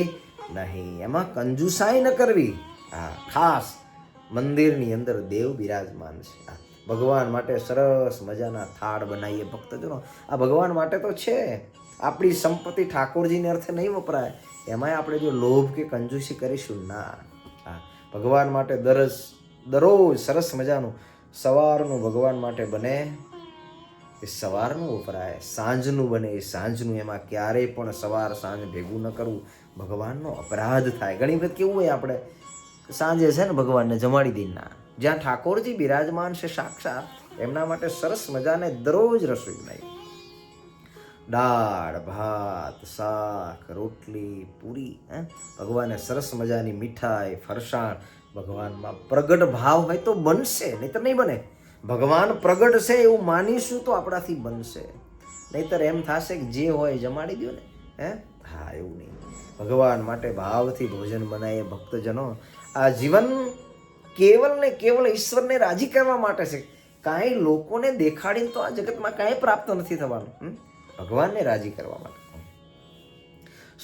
Speaker 1: નહીં, એમાં કંજુસાઈ ન કરવી. ખાસ મંદિરની અંદર દેવ બિરાજમાન છે, ભગવાન માટે સરસ મજાના થાળ બનાવીએ. ભક્તજનો, આ ભગવાન માટે તો છે. આપણી સંપત્તિ ઠાકોરજીને અર્થે નહીં વપરાય. એમાંય આપણે જો લોભ કે કંજૂસી કરીશું ના. ભગવાન માટે દરરોજ સરસ મજાનું સવારનું ભગવાન માટે બને એ સવારનું વપરાય, સાંજનું બને એ સાંજનું. એમાં ક્યારેય પણ સવાર સાંજ ભેગું ન કરવું, ભગવાનનો અપરાધ થાય. ઘણી વખત કેવું હોય, આપણે સાંજે છે ને ભગવાનને જમાડી દઈએ ના. જ્યાં ઠાકોરજી બિરાજમાન છે સાક્ષાત, એમના માટે સરસ મજાને દરરોજ રસોઈ બનાવી. દાળ, ભાત, શાક, રોટલી, પૂરી, ભગવાને સરસ મજાની મીઠાઈ, ફરસાણ. ભગવાનમાં પ્રગટ ભાવ હોય તો બનશે, નહીતર નહીં બને. ભગવાન પ્રગટ છે એવું માનીશું તો આપણાથી બનશે, નહીતર એમ થશે કે જે હોય જમાડી દો ને. એવું નહીં. ભગવાન માટે ભાવથી ભોજન બનાવીએ. ભક્તજનો, આ જીવન કેવલ ને કેવલ ઈશ્વરને રાજી કરવા માટે છે. કાંઈ લોકોને દેખાડીને તો આ જગતમાં કાંઈ પ્રાપ્ત નથી થવાનું. ભગવાનને રાજી કરવા માટે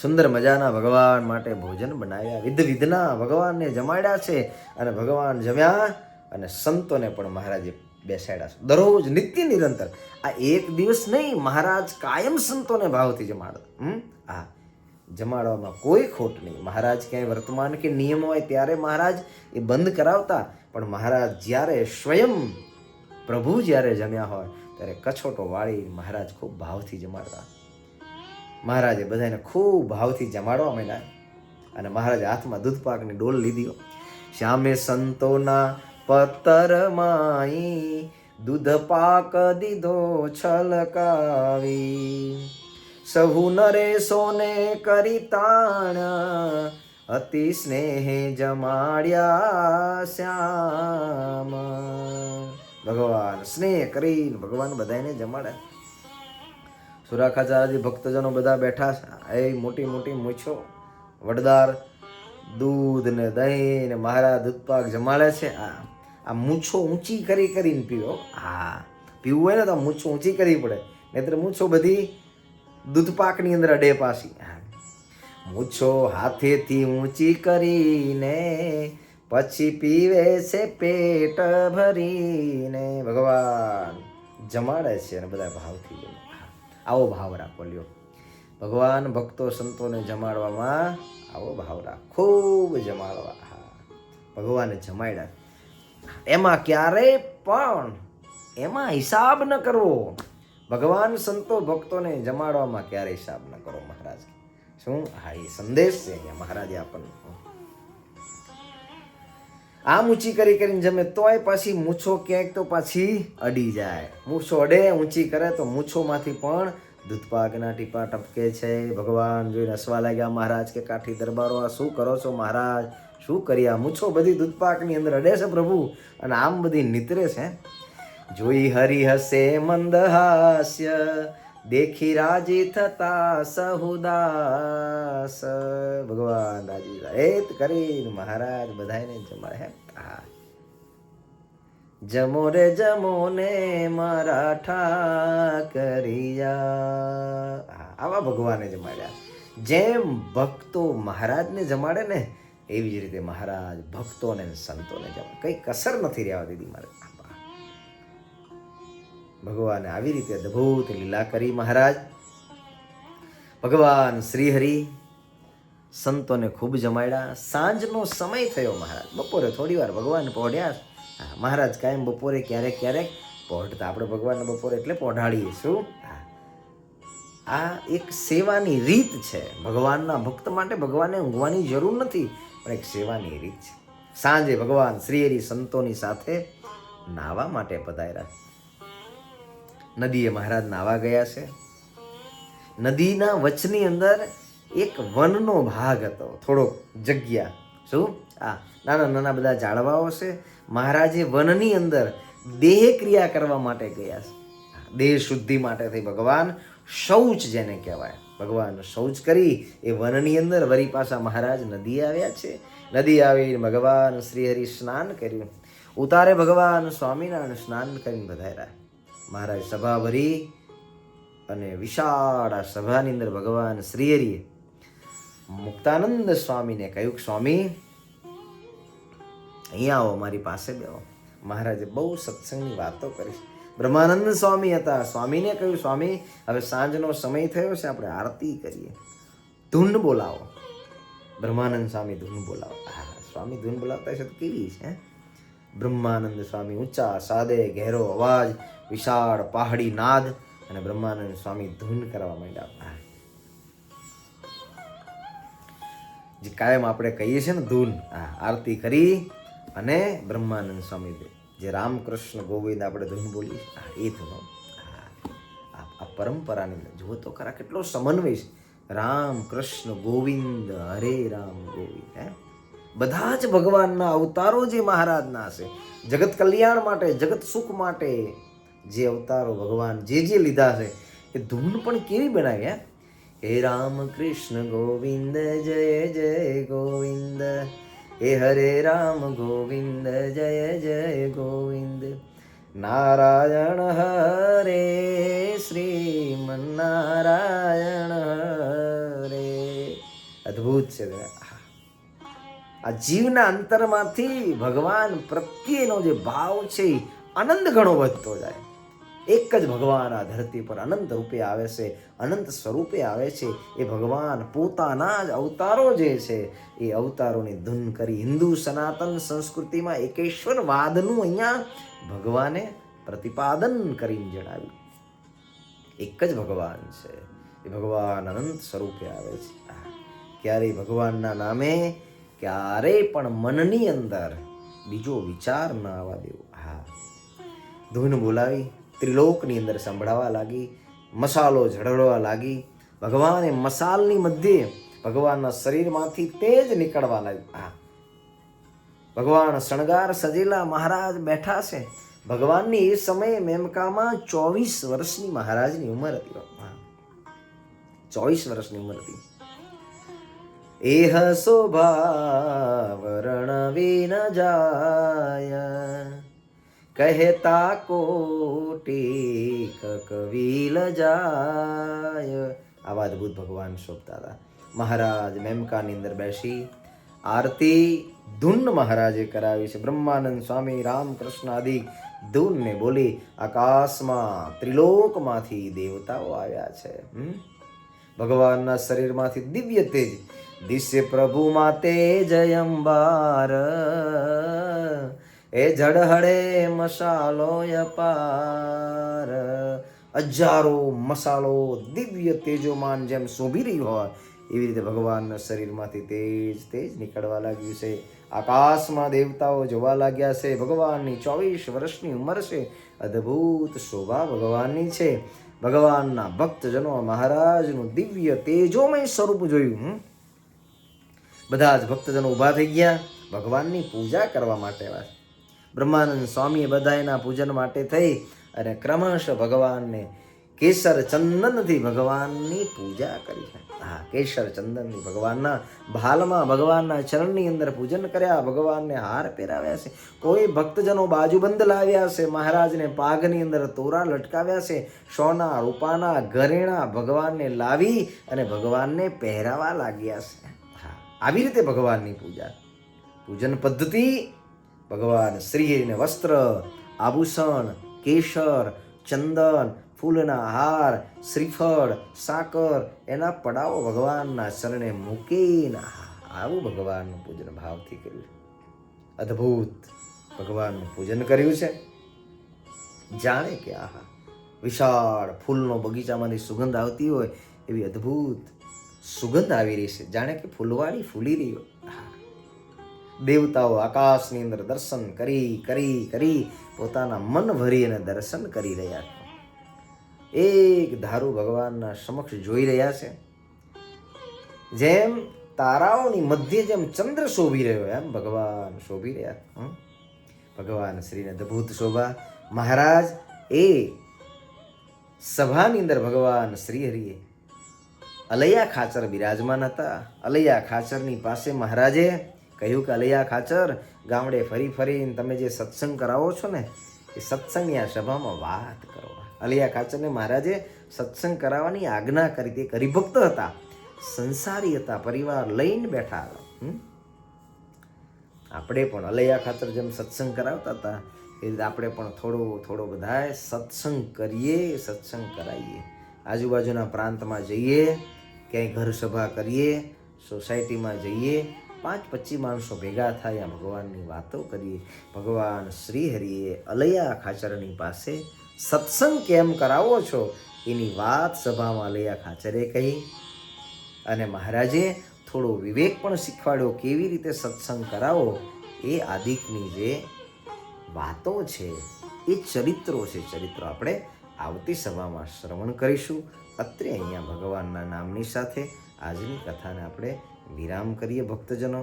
Speaker 1: સુંદર મજાના ભગવાન માટે ભોજન બનાવ્યા. વિધના ભગવાનને જમાડ્યા છે. અને ભગવાન જમ્યા અને સંતોને પણ મહારાજે બેસાડ્યા છે. દરરોજ નિત્ય નિરંતર. આ એક દિવસ નહીં, મહારાજ કાયમ સંતોને ભાવથી જમાડતા. જમાડવામાં કોઈ ખોટ નહીં. મહારાજ ક્યાંય વર્તમાન કે નિયમ હોય ત્યારે મહારાજ એ બંધ કરાવતા, પણ મહારાજ જ્યારે સ્વયં પ્રભુ જ્યારે જમ્યા હોય ત્યારે કછોટો વાળી મહારાજ ખૂબ ભાવથી જમાડતા. મહારાજે બધાને ખૂબ ભાવથી જમાડવા માંડ્યા. અને મહારાજે હાથમાં દૂધપાકની ડોલ લીધી. શ્યામે સંતોના પતર માઈ દૂધ પાક દીધો છલકાવી. સહુ નરેશોને કરી તાણા અતિ સ્નેહે જમાડ્યા શ્યામ. ભગવાન સ્નેહ કરીને ભગવાન બધાને જમાડ્યા. સુરાખાચાર્યજી ભક્તજનો બધા બેઠા છે. એ મોટી મોટી મૂછો, વડદાર, દૂધ ને દહીં ને મહારાજ દૂધપાક જમાડે છે. આ મૂછો ઊંચી કરીને પીવો. પીવું હોય ને તો મૂછો ઊંચી કરવી પડે, નહીતર મૂછો બધી દૂધપાકની અંદર અડે પાછી. મૂછો હાથેથી ઊંચી કરીને પછી પીવે છે પેટ ભરીને. ભગવાન જમાડે છે અને બધા ભાવથી જમે. આવો ભાવ રાખો લ્યો. ભગવાન ભક્તો સંતોને જમાડવામાં આવો ભાવ રાખો, ખૂબ જમાડવા. ભગવાને જમાડ્યા, એમાં ક્યારેય પણ એમાં હિસાબ ન કરવો. ભગવાન સંતો ભક્તોને જમાડવામાં ક્યારેય હિસાબ ન કરો મહારાજ. શું? હા, એ સંદેશ છે અહીંયા મહારાજે આપણને. આમ ઊંચી કરી કરીને જમે તોય પાછી મૂછો ક્યાંક તો પાછી અડી જાય. મૂછો અડે, ઊંચી કરે તો મૂછોમાંથી પણ દૂધપાકના ટીપા ટપકે છે. ભગવાન જોઈને હસવા લાગ્યા. મહારાજ કે કાઠી દરબારો આ શું કરો છો મહારાજ? શું કરી? આ મૂછો બધી દૂધપાકની અંદર અડે છે પ્રભુ, અને આમ બધી નીતરે છે. જોઈ હરિ હસે મંદહાસ્ય, દેખી રાજી થતા સહુદાસ. ભગવાન રાજી હેત કરીને મહારાજ બધાને જમાડે. હે જમો રે જમો ને મારા ઠાકરિયા. આવા ભગવાને જમાડ્યા. જેમ ભક્તો મહારાજને જમાડે ને એવી જ રીતે મહારાજ ભક્તોને સંતોને જમાડે. કઈ કસર નથી રહેવા દીધી મારે. ભગવાને આવી રીતે અદભુત લીલા કરી મહારાજ. ભગવાન શ્રી હરિ સંતોને ખૂબ જમાડ્યા. સાંજનો સમય થયો મહારાજ. બપોરે થોડી વાર ભગવાન પહોંચ્યા. મહારાજ કાયમ બપોરે ક્યારેક ક્યારેક પહોંચતા. આપણે ભગવાનને બપોરે એટલે પહોંચાડીએ. શું? આ એક સેવાની રીત છે. ભગવાનના ભક્ત માટે ભગવાનને ઊંઘવાની જરૂર નથી, પણ એક સેવાની રીત છે. સાંજે ભગવાન શ્રી હરિ સંતોની સાથે નાહવા માટે પધાર્યા. નદીએ મહારાજ નાહવા ગયા છે. નદીના વચની અંદર એક વનનો ભાગ હતો, થોડોક જગ્યા. શું? નાના નાના બધા ઝાડવાઓ છે. મહારાજે વનની અંદર દેહ ક્રિયા કરવા માટે ગયા છે. દેહ શુદ્ધિ માટે થઈ. ભગવાન શૌચ જેને કહેવાય, ભગવાન શૌચ કરી એ વનની અંદર વરી પાછા મહારાજ નદી આવ્યા છે. નદી આવીને ભગવાન શ્રી હરિ સ્નાન કર્યું. ઉતારે ભગવાન સ્વામિનારાયણ સ્નાન કરીને પધાર્યા. મહારાજ સભા ભરી અને વિશાળ આ સભાની અંદર ભગવાન શ્રી હરિએ મુક્તાનંદ સ્વામીને કહ્યું, સ્વામી અહીંયા આવો, મારી પાસે બેહો. મહારાજે બહુ સત્સંગની વાતો કરી. બ્રહ્માનંદ સ્વામી હતા. સ્વામીને કહ્યું, સ્વામી હવે સાંજનો સમય થયો છે, આપણે આરતી કરીએ, ધૂન બોલાવો. બ્રહ્માનંદ સ્વામી ધૂન બોલાવો. સ્વામી ધૂન બોલાવતા છે તો કેવી છે? બ્રહ્માનંદ સ્વામી ઊંચા સાદે ઘેરો અવાજ, વિશાળ પહાડી નાદ, અને બ્રહ્માનંદ સ્વામી ધૂન કરવા માંડ્યા. જે કાયમ આપણે કહીએ છીએ ને ધૂન. આરતી કરી અને બ્રહ્માનંદ સ્વામી જે રામકૃષ્ણ ગોવિંદ આપણે ધૂન બોલીએ એ ધૂનો. આ પરંપરાની અંદર જુઓ તો ખરા કેટલો સમન્વય છે. રામ કૃષ્ણ ગોવિંદ, હરે રામ ગોવિંદ. બધા જ ભગવાનના અવતારો જે મહારાજના છે, જગત કલ્યાણ માટે, જગત સુખ માટે જે અવતારો ભગવાન જે લીધા છે એ ધૂન પણ કેવી બનાવી. હે રામ કૃષ્ણ ગોવિંદ જય જય ગોવિંદ, હે હરે રામ ગોવિંદ જય જય ગોવિંદ, નારાયણ હરે શ્રીમન્નારાયણ હરે. અદ્ભુત છે. આ જીવના અંતરમાંથી ભગવાન પ્રત્યેનો જે ભાવ છે આનંદ ઘણો વધતો જાય. એક જ ભગવાન આ ધરતી પર અનંત રૂપે આવે છે, અનંત સ્વરૂપે આવે છે. એ ભગવાન પોતાના જ અવતારો જે છે એ અવતારોની ધૂન કરી. હિન્દુ સનાતન સંસ્કૃતિમાં એકેશ્વરવાદનું અહીંયા ભગવાને પ્રતિપાદન કરીને જણાવ્યું. એક જ ભગવાન છે, એ ભગવાન અનંત સ્વરૂપે આવે છે. ક્યારેય ભગવાનના નામે ક્યારેય પણ મનની અંદર બીજો વિચાર ન આવવા દેવો. ધૂન બોલાવી ત્રિલોકની અંદર સંભળાવા લાગી. મસાલો ઝળહળવા લાગી. ભગવાને મસાલની મધ્યે ભગવાનના શરીરમાંથી તેજ નીકળવા લાગ્યું. ભગવાન શણગાર સજેલા મહારાજ બેઠા છે. ભગવાનની એ સમયે મેમકામાં 24 વર્ષની મહારાજની ઉંમર હતી. 24 વર્ષની ઉંમર હતી. એહ શોભા વર્ણવી ન જાય, કહેતા કોટી કવિલ જાય. આવા અદભુત ભગવાન શોભતા હતા. મહારાજ મેમકાની અંદર બેસી આરતી ધૂન મહારાજે કરાવી છે. બ્રહ્માનંદ સ્વામી રામકૃષ્ણ આદિ ધૂનને બોલી આકાશમાં ત્રિલોકમાંથી દેવતાઓ આવ્યા છે. ભગવાનના શરીરમાંથી દિવ્ય તેજ દિશ્ય પ્રભુ માતે જયંબાર એ ઝડહડે મસાલો અપાર. હજારો મસાલો દિવ્ય તેજોમાન જેમ શોભી રહી હોય એવી રીતે ભગવાનના શરીરમાંથી તેજ નીકળવા લાગ્યું છે. આકાશમાં દેવતાઓ જોવા લાગ્યા છે. ભગવાનની 24 વર્ષની ઉંમર છે. અદ્ભુત શોભા ભગવાનની છે. ભગવાનના ભક્તજનો મહારાજનું દિવ્ય તેજોમય સ્વરૂપ જોયું. બધા જ ભક્તજનો ઊભા થઈ ગયા ભગવાનની પૂજા કરવા માટે. બ્રહ્માનંદ સ્વામીએ બધાના પૂજન માટે થઈ અને ક્રમશઃ ભગવાનને કેસર ચંદનથી ભગવાનની પૂજા કરી છે. કેસર ચંદનથી ભગવાનના ભાલમાં ભગવાનના ચરણની અંદર પૂજન કર્યા. ભગવાનને હાર પહેરાવ્યા છે. કોઈ ભક્તજનો બાજુબંધ લાવ્યા છે. મહારાજને પાઘની અંદર તોરા લટકાવ્યા છે. સોના રૂપાના ઘરેણા ભગવાનને લાવી અને ભગવાનને પહેરાવા લાગ્યા છે. આવી રીતે ભગવાનની પૂજન પદ્ધતિ. ભગવાન શ્રીહરિને વસ્ત્ર, આભૂષણ, કેસર, ચંદન, ફૂલના હાર, શ્રીફળ, સાકર એના પડાવો ભગવાનના શરણે મૂકીને આવું ભગવાનનું પૂજન ભાવથી કર્યું. અદ્ભુત ભગવાનનું પૂજન કર્યું છે. જાણે કે વિશાળ ફૂલનો બગીચામાંથી સુગંધ આવતી હોય એવી અદ્ભુત સુગંધ આવી રહી છે. જાણે કે ફૂલવાળી ફૂલી રહી હોય. દેવતાઓ આકાશની અંદર દર્શન કરી પોતાના મન ભરી અને દર્શન કરી રહ્યા છે. એક ધારું ભગવાનના સમક્ષ જોઈ રહ્યા છે. જેમ તારાઓની મધ્ય જેમ ચંદ્ર શોભી રહ્યો એમ ભગવાન શોભી રહ્યા. ભગવાન શ્રીને અદ્ભુત શોભા. મહારાજ એ સભાની અંદર ભગવાન શ્રી હરિએ અલૈયા ખાચર બિરાજમાન હતા. અલૈયા ખાચરની પાસે મહારાજે કહ્યું કે અલૈયા ખાચર, ગામડે ફરીને તમે જે સત્સંગ કરાવો છો ને એ સત્સંગની આ સભામાં વાત કરો. અલૈયા ખાચરને મહારાજે સત્સંગ કરાવવાની આજ્ઞા કરી. તે હરિભક્ત હતા, સંસારી હતા, પરિવાર લઈને બેઠા હતા. આપણે પણ અલૈયા ખાચર જેમ સત્સંગ કરાવતા હતા એ રીતે આપણે પણ થોડો બધાએ સત્સંગ કરીએ, સત્સંગ કરાવીએ. આજુબાજુના પ્રાંતમાં જઈએ, ક્યાંય ઘર સભા કરીએ, સોસાયટીમાં જઈએ, 5-25 માણસો ભેગા થાય, ભગવાનની વાતો કરીએ. ભગવાન શ્રી હરિએ અલૈયા ખાચરની પાસે સત્સંગ કેમ કરાવો છો એની વાત સભામાં અલૈયા ખાચરે કહી. અને મહારાજે થોડો વિવેક પણ શીખવાડ્યો. કેવી રીતે સત્સંગ કરાવો એ આદિકની જે વાતો છે એ ચરિત્રો છે. ચરિત્રો આપણે આવતી સભામાં શ્રવણ કરીશું. અત્રે અહીંયા ભગવાનના નામની સાથે આજની કથાને આપણે વિરામ કરીએ. ભક્તજનો,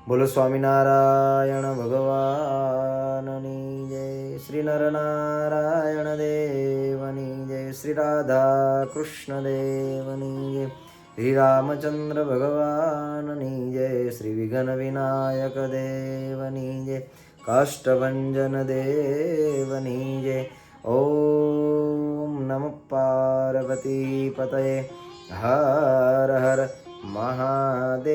Speaker 1: બોલો સ્વામિનારાયણ ભગવાનની જય. શ્રી નરનારાયણ દેવની જય. શ્રી રાધા કૃષ્ણ દેવની જય. શ્રી રામચંદ્ર ભગવાનની જય. શ્રી વિઘ્ન વિનાયક દેવની જય. કાષ્ટભંજન દેવની જય. ઓમ નમઃ પાર્વતી પતયે. હર હર મહાદેવ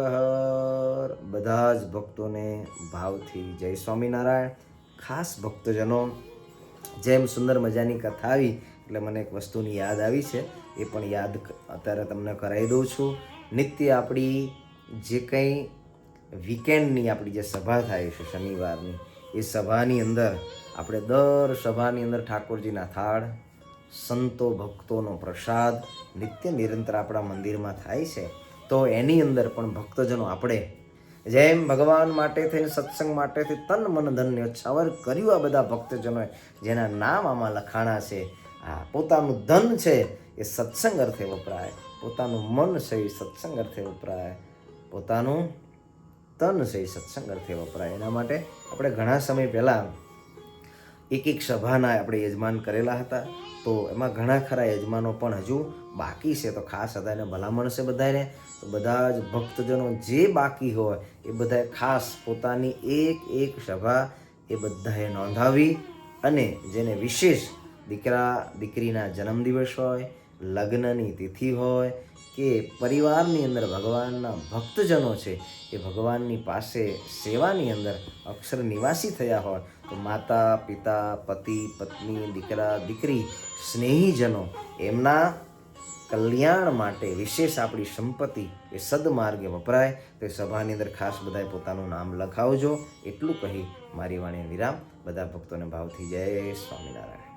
Speaker 1: હર. બધા જ ભક્તોને ભાવથી જય સ્વામિનારાયણ. ખાસ ભક્તજનો, જેમ સુંદર મજાની કથા આવી એટલે મને એક વસ્તુની યાદ આવી છે. એ પણ યાદ અત્યારે તમને કરાવી દઉં છું. નિત્ય આપણી જે કંઈ વીકેન્ડની આપણી જે સભા થાય છે શનિવારની, એ સભાની અંદર આપણે દર સભાની અંદર ઠાકોરજીના થાળ, સંતો ભક્તોનો પ્રસાદ નિત્ય નિરંતર આપણા મંદિરમાં થાય છે. તો એની અંદર પણ ભક્તજનો આપણે જેમ ભગવાન માટે થઈને સત્સંગ માટેથી તન મન ધન ન્યોછાવર કર્યું આ બધા ભક્તજનોએ, જેના નામ આમાં લખાણા છે. પોતાનું ધન છે એ સત્સંગ અર્થે વપરાય, પોતાનું મન છે એ સત્સંગ અર્થે વપરાય, પોતાનું તન છે એ સત્સંગ અર્થે વપરાય. એના માટે આપણે ઘણા સમય પહેલાં એક સભાના આપણે યજમાન કરેલા હતા. તો એમાં ઘણા ખરા યજમાનો પણ હજુ બાકી છે. તો ખાસ બધાને ભલામણ છે બધાને, તો બધા જ ભક્તજનો જે બાકી હોય એ બધાએ ખાસ પોતાની એક સભા એ બધાએ નોંધાવી. અને જેને વિશેષ દીકરા દીકરીના જન્મદિવસ હોય, લગ્નની તિથિ હોય, કે પરિવારની અંદર ભગવાનના ભક્તજનો છે એ ભગવાનની પાસે સેવાની અંદર અક્ષર નિવાસી થયા હોય તો માતા પિતા પતિ પત્ની દીકરા દીકરી સ્નેહીજનો એમના કલ્યાણ માટે વિશેષ આપણી સંપત્તિ એ સદમાર્ગે વપરાય. તો એ સભાની અંદર ખાસ બધાએ પોતાનું નામ લખાવજો. એટલું કહી મારી વાણીને વિરામ. બધા ભક્તોને ભાવથી જય સ્વામિનારાયણ.